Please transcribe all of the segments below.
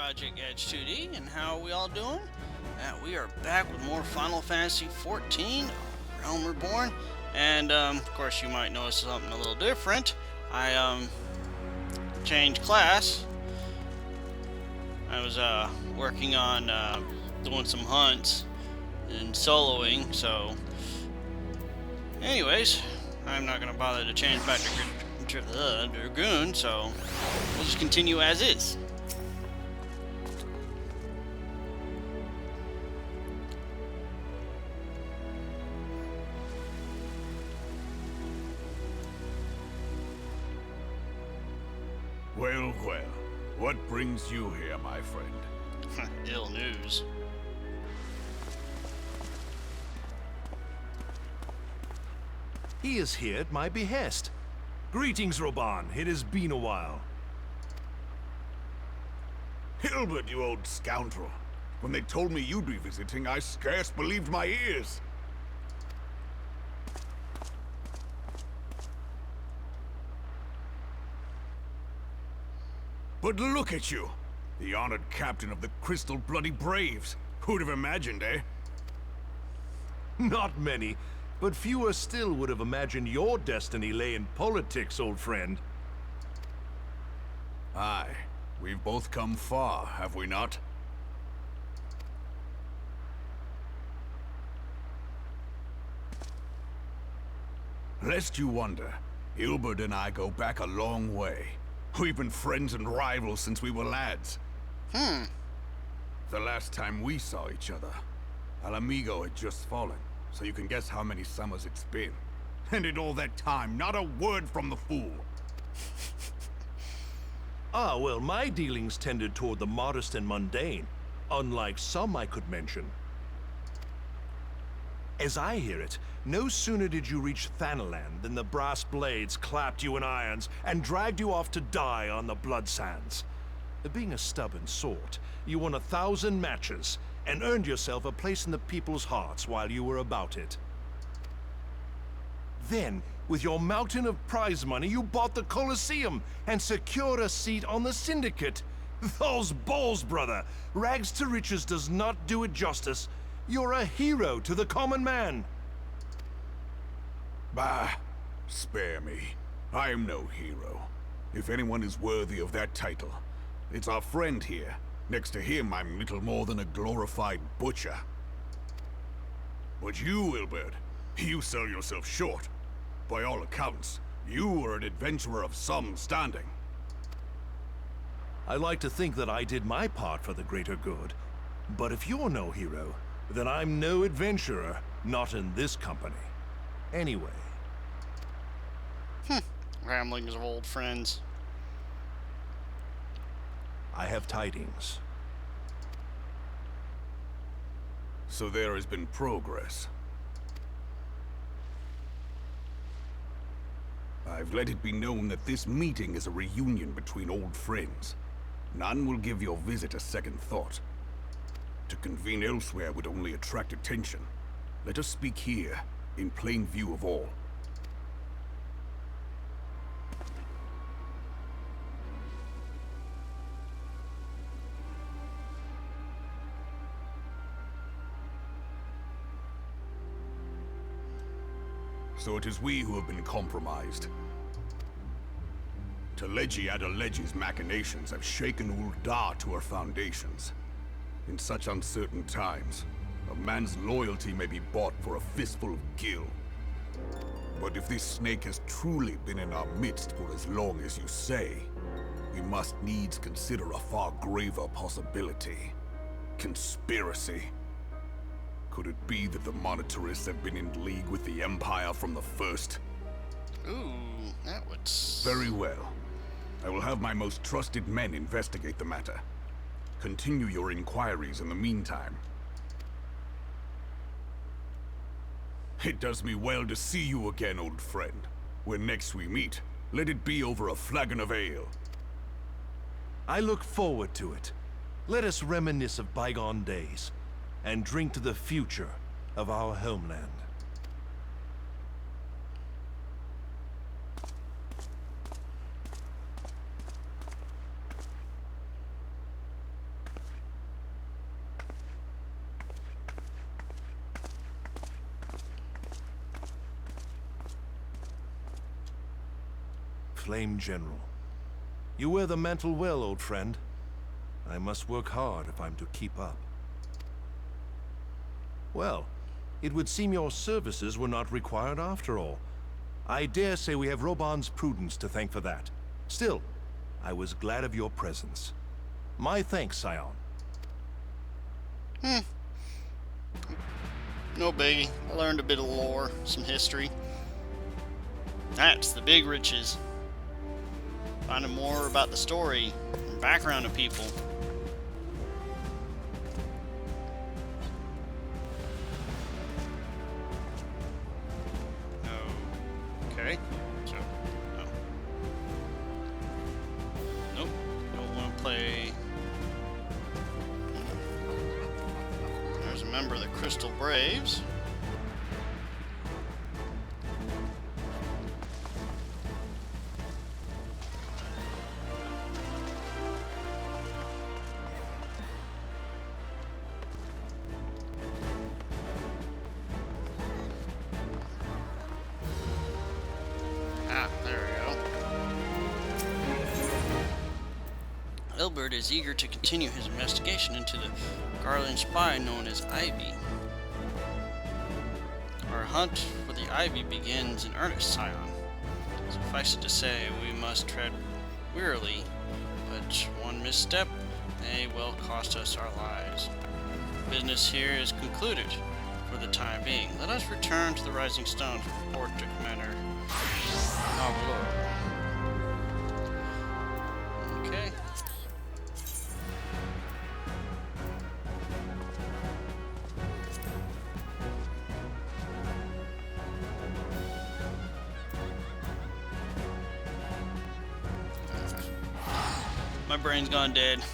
Project Edge 2D, and how are we all doing? We are back with more Final Fantasy XIV, Realm Reborn, and of course you might notice something a little different. I changed class. I was working on doing some hunts and soloing, so anyways, I'm not going to bother to change back to Dragoon, so we'll just continue as is. Well, well, what brings you here, my friend? Ill news. He is here at my behest. Greetings, Roban. It has been a while. Hilbert, you old scoundrel. When they told me you'd be visiting, I scarce believed my ears. But look at you! The honored captain of the Crystal Bloody Braves. Who'd have imagined, eh? Not many, but fewer still would have imagined your destiny lay in politics, old friend. Aye. We've both come far, have we not? Lest you wonder, Hilbert and I go back a long way. We've been friends and rivals since we were lads. The last time we saw each other, Alamigo had just fallen, so you can guess how many summers it's been. And in all that time, not a word from the fool. Ah, well, my dealings tended toward the modest and mundane, unlike some I could mention. As I hear it, no sooner did you reach Thanalan than the brass blades clapped you in irons and dragged you off to die on the blood sands. Being a stubborn sort, you won 1,000 matches and earned yourself a place in the people's hearts while you were about it. Then, with your mountain of prize money, you bought the Colosseum and secured a seat on the Syndicate. Those balls, brother! Rags to riches does not do it justice. You're a hero to the common man. Bah, spare me. I am no hero. If anyone is worthy of that title, it's our friend here. Next to him, I'm little more than a glorified butcher. But you, Hilbert, you sell yourself short. By all accounts, you are an adventurer of some standing. I like to think that I did my part for the greater good. But if you're no hero, then I'm no adventurer, not in this company. Anyway. Ramblings of old friends. I have tidings. So there has been progress. I've let it be known that this meeting is a reunion between old friends. None will give your visit a second thought. To convene elsewhere would only attract attention. Let us speak here, in plain view of all. So it is we who have been compromised. Teleji Adeleji's machinations have shaken Ul'dah to her foundations. In such uncertain times, a man's loyalty may be bought for a fistful of gil. But if this snake has truly been in our midst for as long as you say, we must needs consider a far graver possibility. Conspiracy. Could it be that the Monitarists have been in league with the Empire from the first? Ooh, that would... Very well. I will have my most trusted men investigate the matter. Continue your inquiries in the meantime. It does me well to see you again, old friend. When next we meet, let it be over a flagon of ale. I look forward to it. Let us reminisce of bygone days, and drink to the future of our homeland. acclaimed general. You wear the mantle well, old friend. I must work hard if I'm to keep up. Well, it would seem your services were not required after all. I dare say we have Roban's prudence to thank for that. Still, I was glad of your presence. My thanks, Scion. No biggie. I learned a bit of lore, some history. That's the big riches. Finding more about the story and background of people. Okay. So, no. Nope. Don't want to play. There's a member of the Crystal Braves. Elbert is eager to continue his investigation into the Garland spy known as Ivy. Our hunt for the Ivy begins in earnest, Scion. Suffice it to say, we must tread warily, but one misstep may well cost us our lives. Business here is concluded for the time being. Let us return to the Rising Stone to report to Commander Pablo. Okay. My brain's gone dead.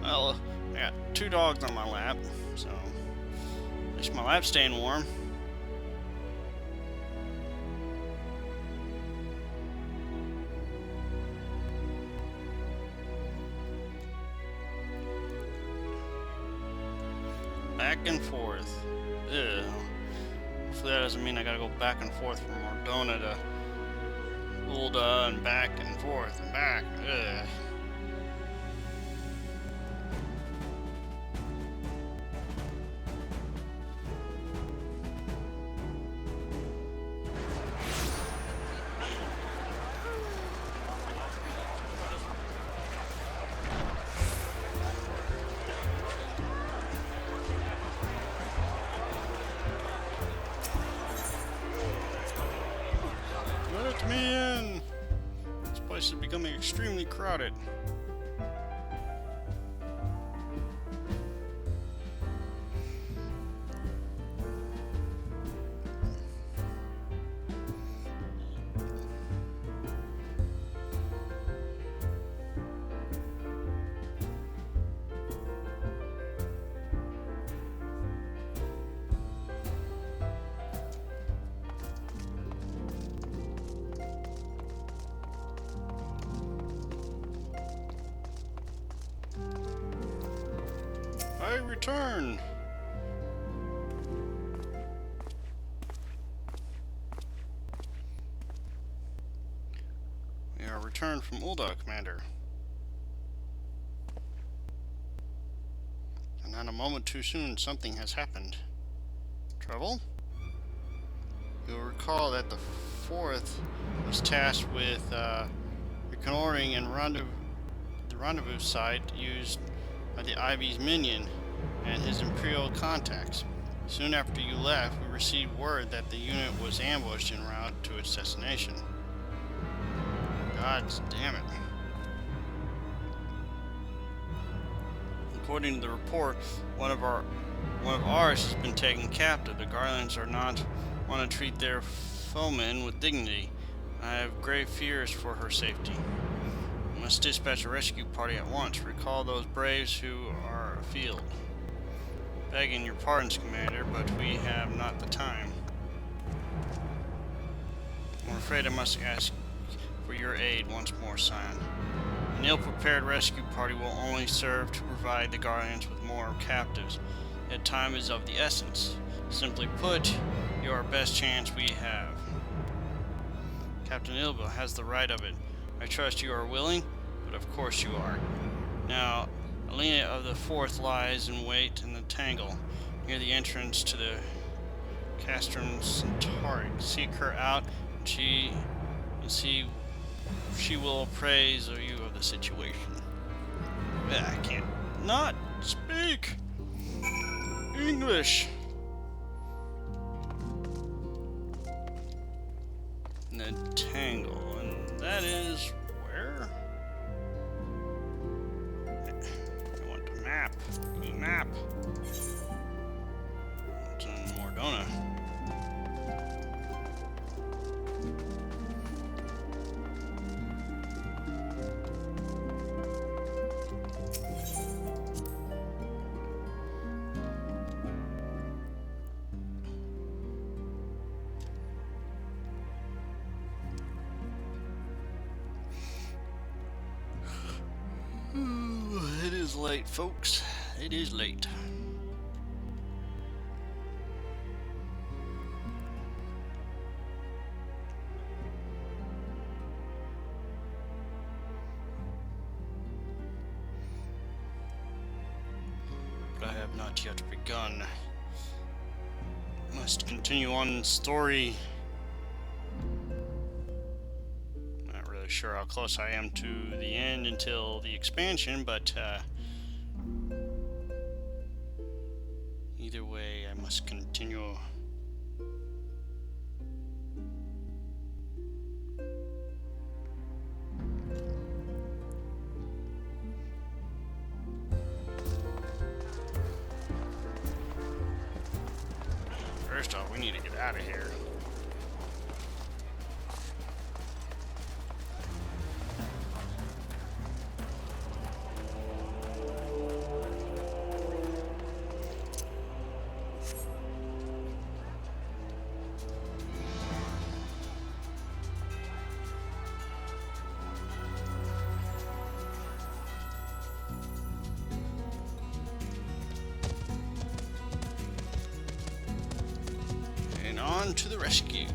Well, I got 2 dogs on my lap, so at least my lap's staying warm. Back and forth. Ugh. Hopefully that doesn't mean I gotta go back and forth from Ordona to Ulda and back and forth and back. Ugh. Let me in! This place is becoming extremely crowded. I return! We are returned from Ulda, Commander. And not a moment too soon, something has happened. Trouble? You'll recall that the 4th was tasked with reconnoitering and the rendezvous site used by the Ivy's minion and his Imperial contacts. Soon after you left, we received word that the unit was ambushed en route to its destination. God damn it. According to the report, one of ours has been taken captive. The Garlands are not want to treat their foemen with dignity. I have grave fears for her safety. Must dispatch a rescue party at once. Recall those braves who are afield. Begging your pardons, Commander, but we have not the time. I'm afraid I must ask for your aid once more, Scion. An ill-prepared rescue party will only serve to provide the Guardians with more captives. Yet time is of the essence. Simply put, you are our best chance we have. Captain Ilbil has the right of it. I trust you are willing, but of course you are. Now, Alina of the Fourth lies in wait in the tangle, near the entrance to the Castrum Centauri. Seek her out, and she will appraise you of the situation. I can't not speak English. In the tangle, and that is where? I want a map. Give me a map. It's in Mordona. It is late, folks. It is late. But I have not yet begun. Must continue on the story. Not really sure how close I am to the end until the expansion, but either way, I must continue. First off, we need to get out of here. On to the rescue.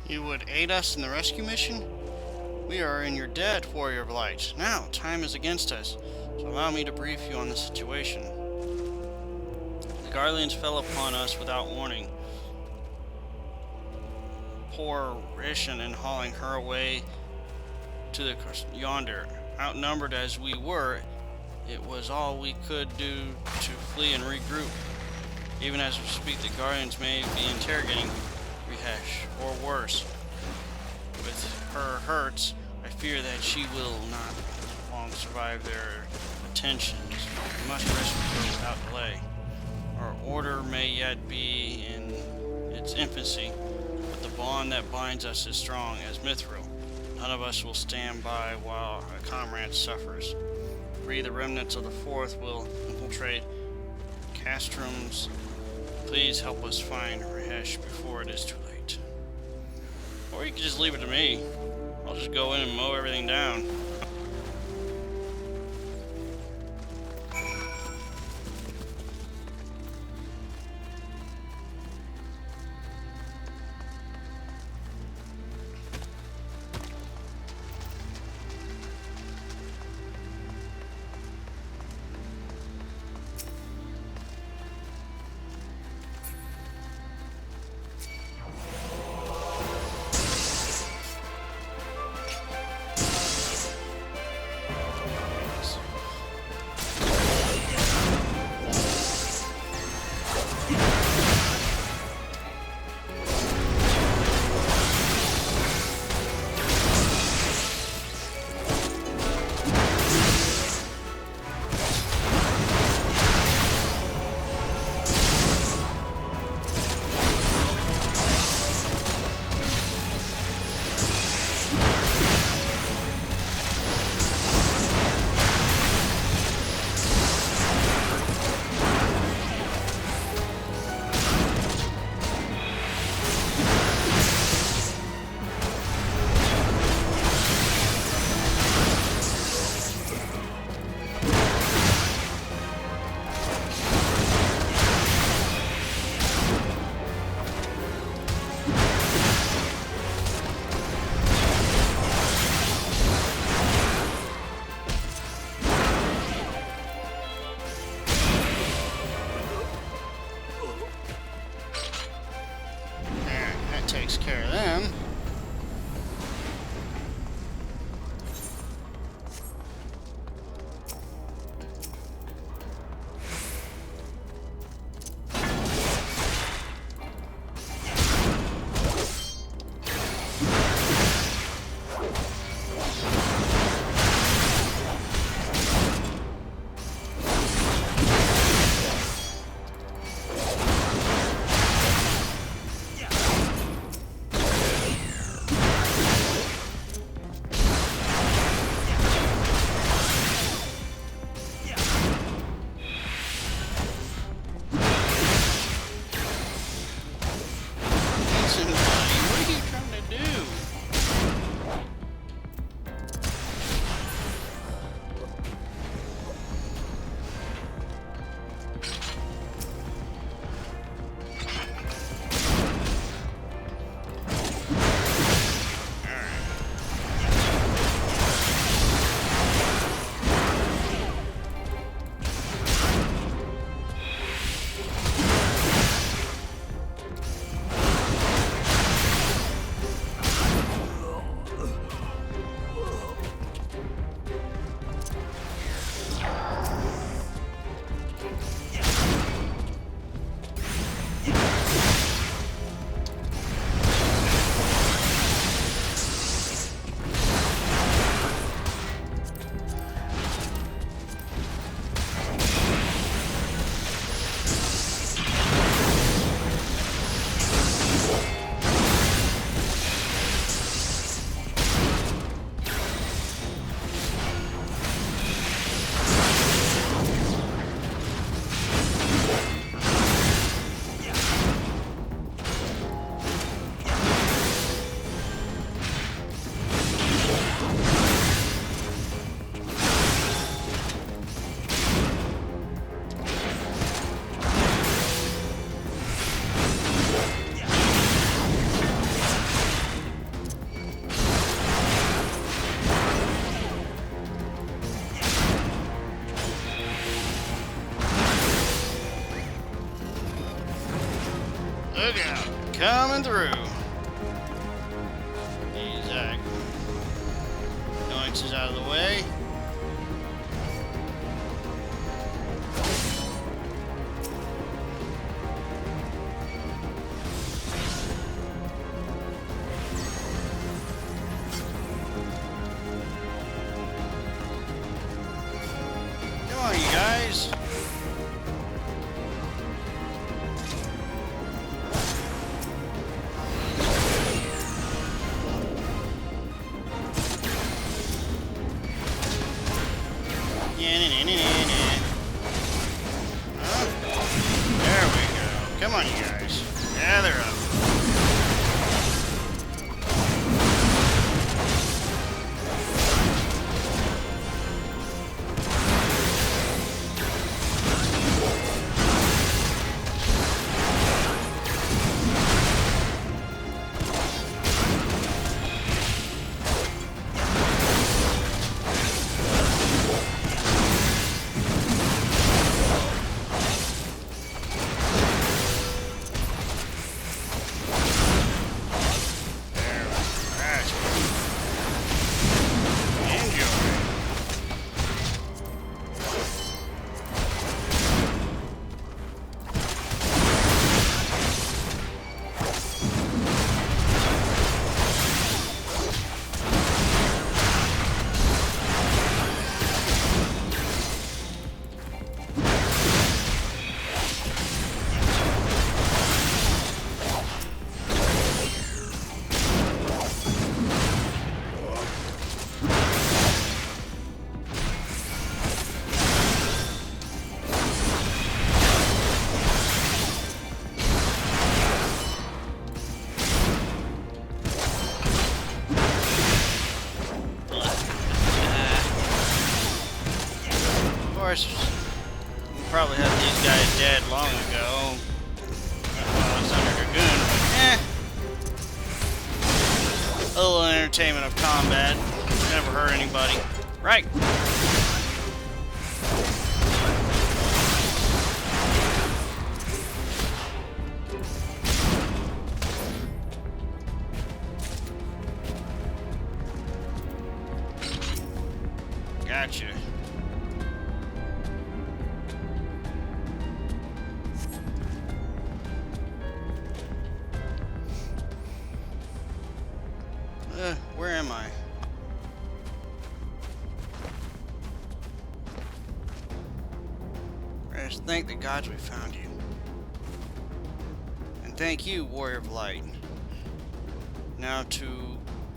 You would aid us in the rescue mission? We are in your debt, Warrior of Light. Now, time is against us, so allow me to brief you on the situation. The Guardians fell upon us without warning. Poor Rishan and hauling her away to the yonder. Outnumbered as we were, it was all we could do to flee and regroup. Even as we speak, the Guardians may be interrogating Rihesh, or worse. With her hurts, I fear that she will not long survive their attentions. We must rescue her without delay. Our order may yet be in its infancy, but the bond that binds us is strong as Mithril. None of us will stand by while a comrade suffers. We, the remnants of the Fourth, will infiltrate Castrum's. Please help us find Rihesh before it is too late. Or you can just leave it to me. I'll just go in and mow everything down. Look out. Coming through. These annoyances out of the way. Come on, you guys. There we go. Come on, you guys. Gather up. We probably had these guys dead long ago. While it's under Dragoon, but a little entertainment of combat. Never hurt anybody. Right. Gotcha. Where am I? Let us thank the gods we found you. And thank you, Warrior of Light. Now to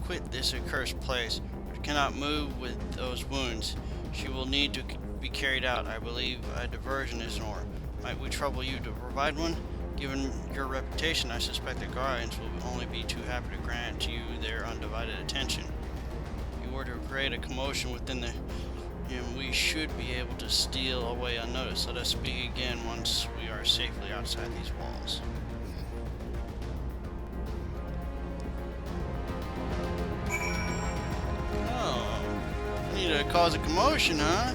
quit this accursed place. I cannot move with those wounds. She will need to be carried out. I believe a diversion is in order. Might we trouble you to provide one? Given your reputation, I suspect the Guardians will only be too happy to grant you their undivided attention. If you were to create a commotion within the we should be able to steal away unnoticed. Let us speak again once we are safely outside these walls. Oh, need to cause a commotion, huh?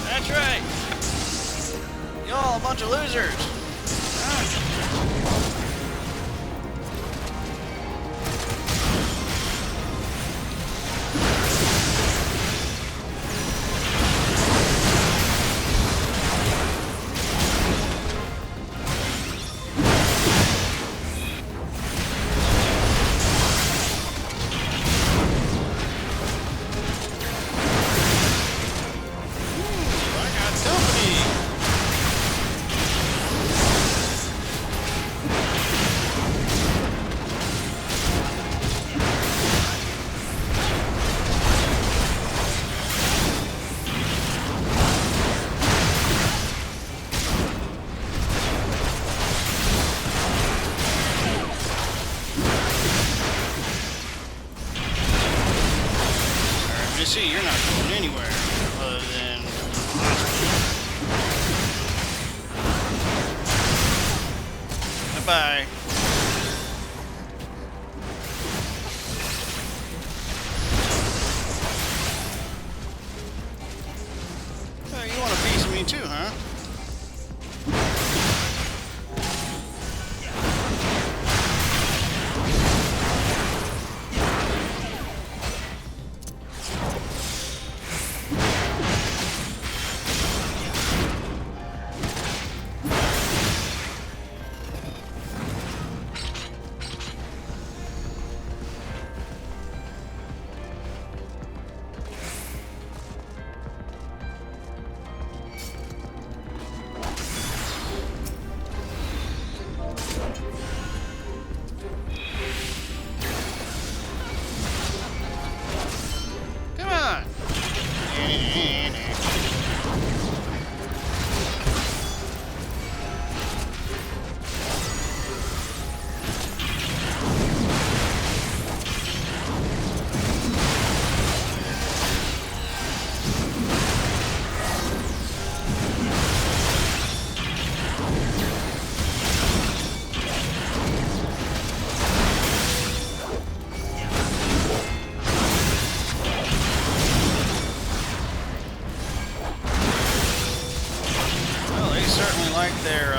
That's right! Y'all a bunch of losers! goodbye. Oh, you want a piece of me too, huh? Come on. Well, they certainly like their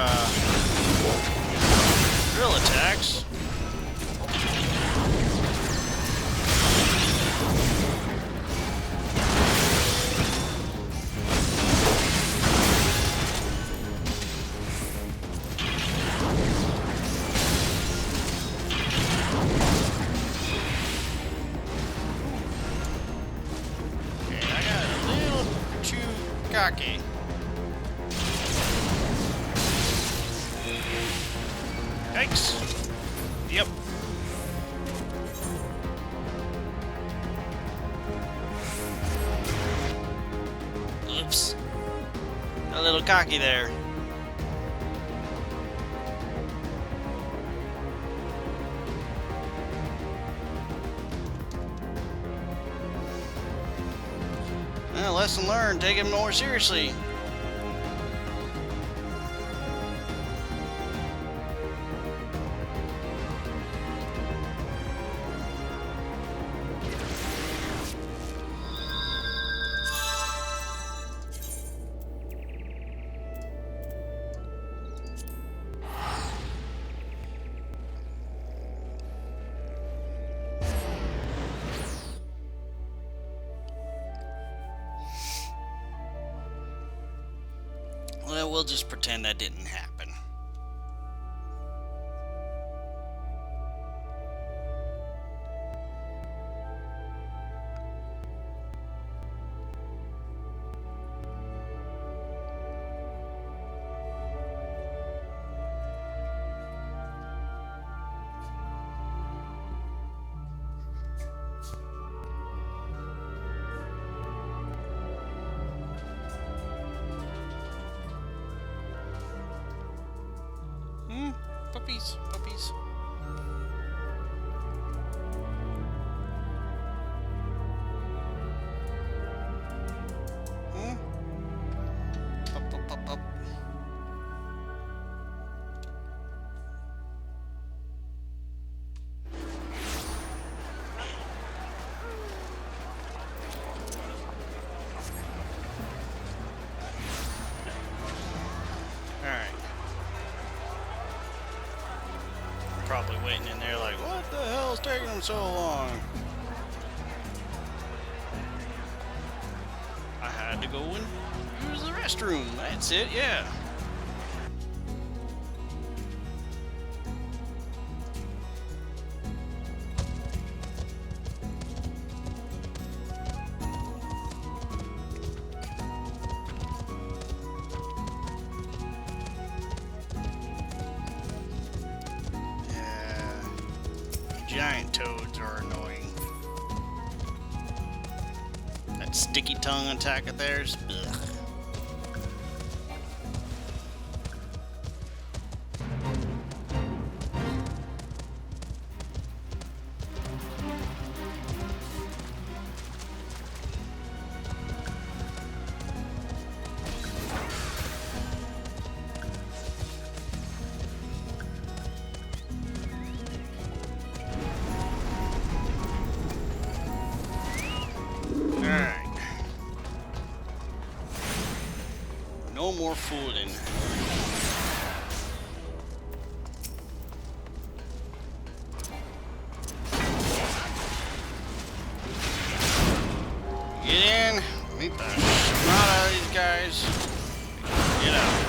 drill attacks. Okay, I got a little too cocky. Yikes. Yep. Oops. A little cocky there. Well, lesson learned. Take him more seriously. Well, we'll just pretend that didn't happen. Puppies, puppies. Up, up, up, up. Alright. Probably waiting in there like, what the hell's taking them so long? I had to go and use the restroom. That's it, yeah. Giant toads are annoying. That sticky tongue attack of theirs. Ugh. No more fooling. Get in. Meet the snot out of these guys. Get out.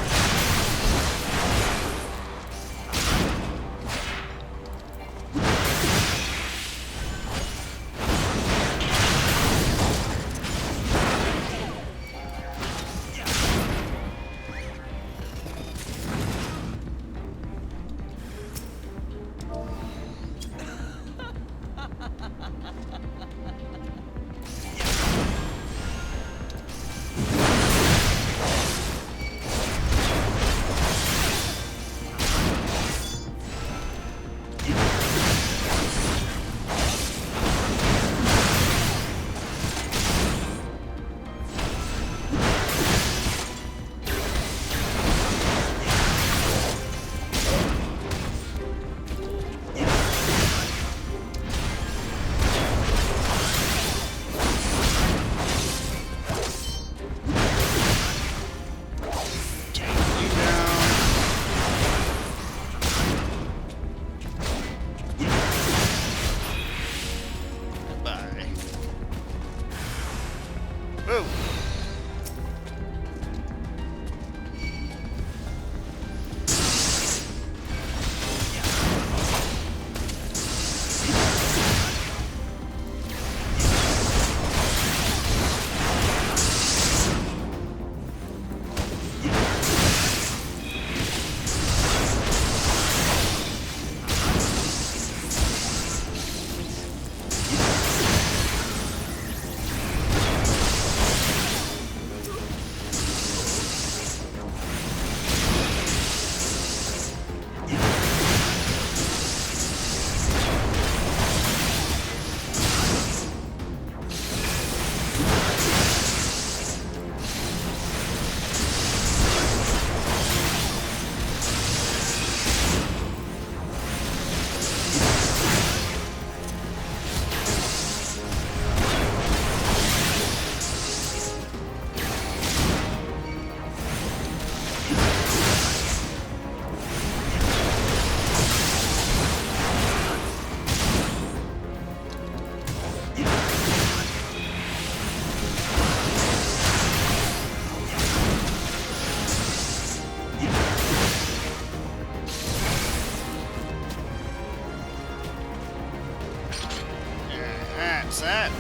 That's that.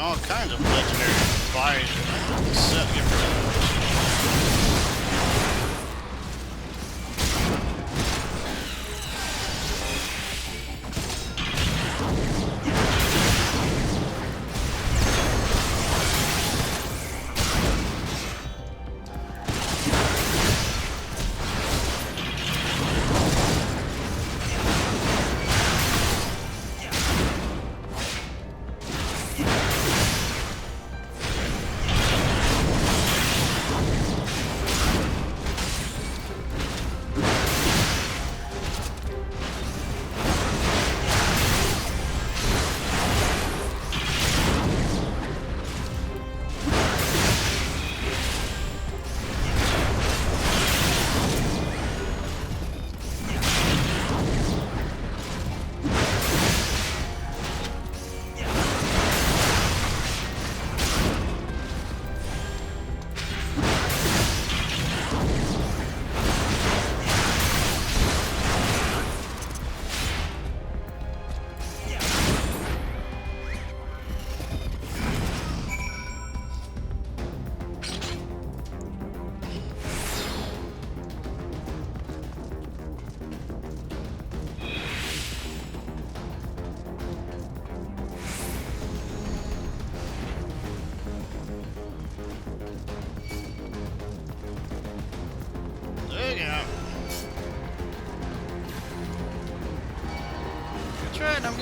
All kinds of legendary fires. Get rid of those.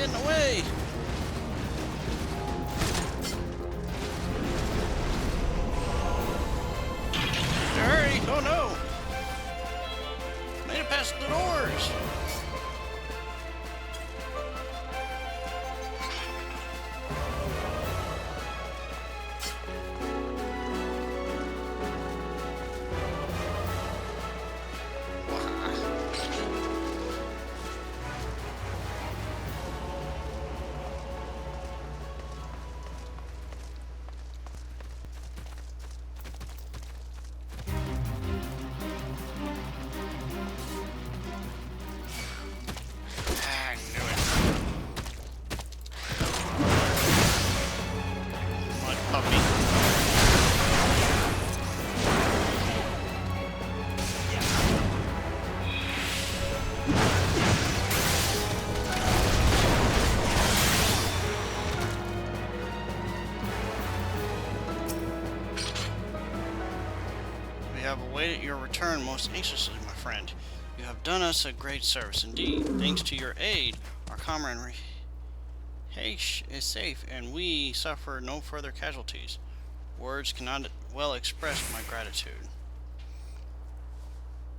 getting away! Hurry! Oh no! Made it past the doors! We have awaited your return most anxiously, my friend. You have done us a great service indeed. Thanks to your aid, our comrade Heish is safe, and we suffer no further casualties. Words cannot well express my gratitude.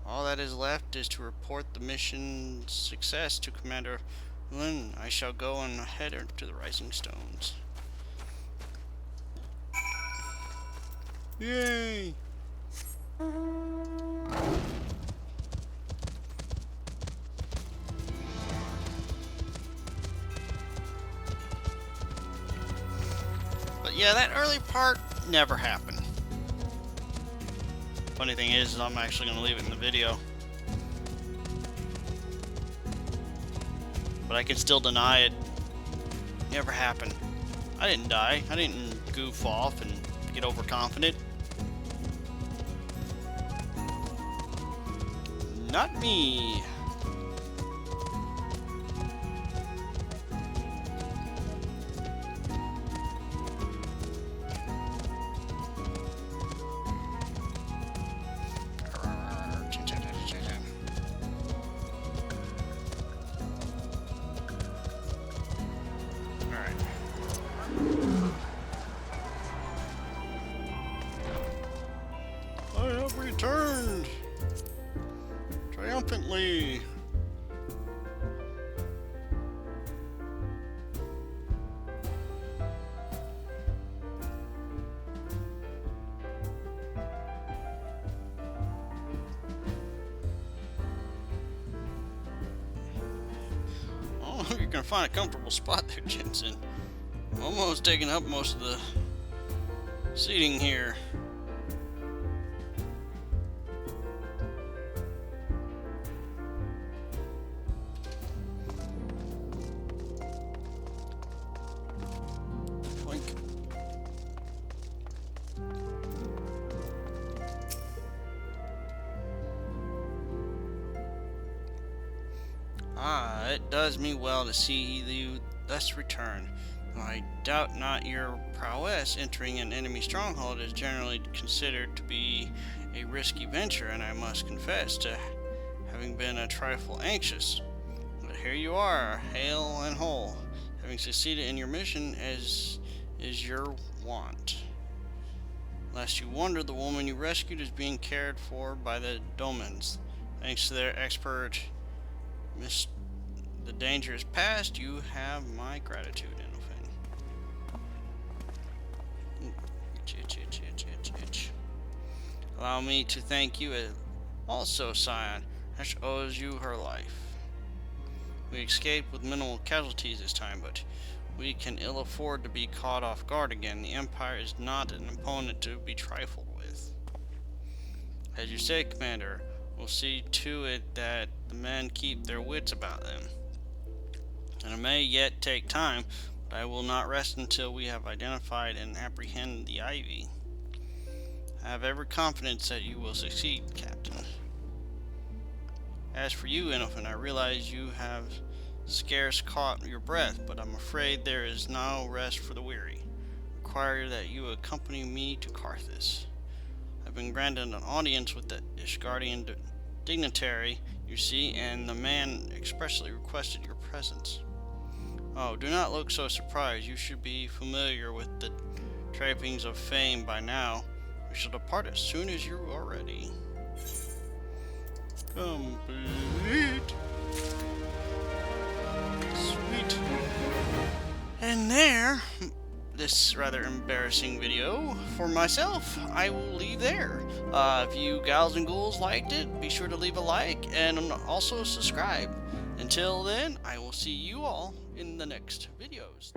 All that is left is to report the mission's success to Commander Lin. I shall go and head to the Rising Stones. Yay! But yeah, that early part never happened. Funny thing is I'm actually going to leave it in the video. But I can still deny it. Never happened. I didn't die. I didn't goof off and get overconfident. Not me. I have returned triumphantly. Oh, you're gonna find a comfortable spot there, Jensen. Almost taking up most of the seating here. Ah, it does me well to see you thus return. I doubt not your prowess. Entering an enemy stronghold is generally considered to be a risky venture, and I must confess to having been a trifle anxious. But here you are, hale and whole, having succeeded in your mission as is your wont. Lest you wonder, the woman you rescued is being cared for by the Domans. Thanks to their expert the danger is past. You have my gratitude, Itch. Allow me to thank you also, Scion. Ash owes you her life. We escaped with minimal casualties this time, but we can ill afford to be caught off guard again. The Empire is not an opponent to be trifled with. As you say, Commander, we'll see to it that the men keep their wits about them. And it may yet take time, but I will not rest until we have identified and apprehended the Ivy. I have every confidence that you will succeed, Captain. As for you, Infant, I realize you have scarce caught your breath, but I'm afraid there is no rest for the weary. I require that you accompany me to Carthus. I've been granted an audience with the Ishgardian dignitary, you see, and the man expressly requested your presence. Oh, do not look so surprised. You should be familiar with the trappings of fame by now. We shall depart as soon as you are ready. Complete. Sweet. And there, this rather embarrassing video for myself, I will leave there. If you gals and ghouls liked it, be sure to leave a like and also subscribe. Until then, I will see you all in the next videos.